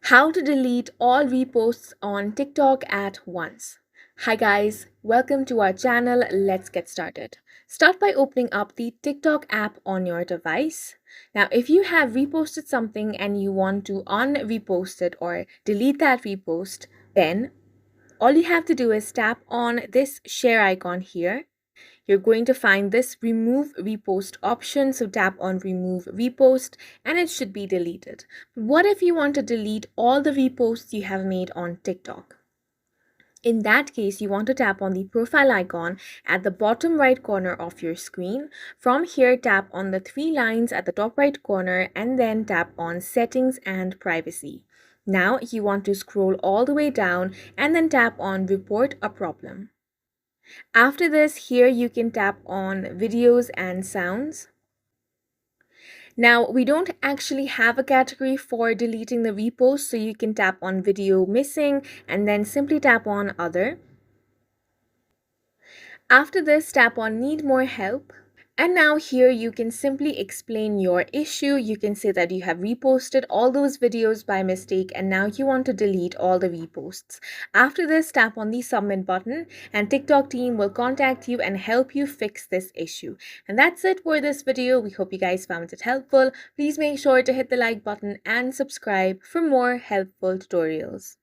How to delete all reposts on TikTok at once. Hi guys, welcome to our channel. Let's get started. Start by opening up the TikTok app on your device. Now, if you have reposted something and you want to unrepost it or delete that repost, then all you have to do is tap on this share icon here. You're going to find this remove repost option. So tap on remove repost and it should be deleted. But what if you want to delete all the reposts you have made on TikTok? In that case, you want to tap on the profile icon at the bottom right corner of your screen. From here, tap on the three lines at the top right corner and then tap on settings and privacy. Now you want to scroll all the way down and then tap on report a problem. After this, here you can tap on videos and sounds. Now, we don't actually have a category for deleting the repost, so you can tap on video missing and then simply tap on other. After this, tap on need more help. And now here you can simply explain your issue. You can say that you have reposted all those videos by mistake and now you want to delete all the reposts. After this, tap on the submit button and TikTok team will contact you and help you fix this issue. And that's it for this video. We hope you guys found it helpful. Please make sure to hit the like button and subscribe for more helpful tutorials.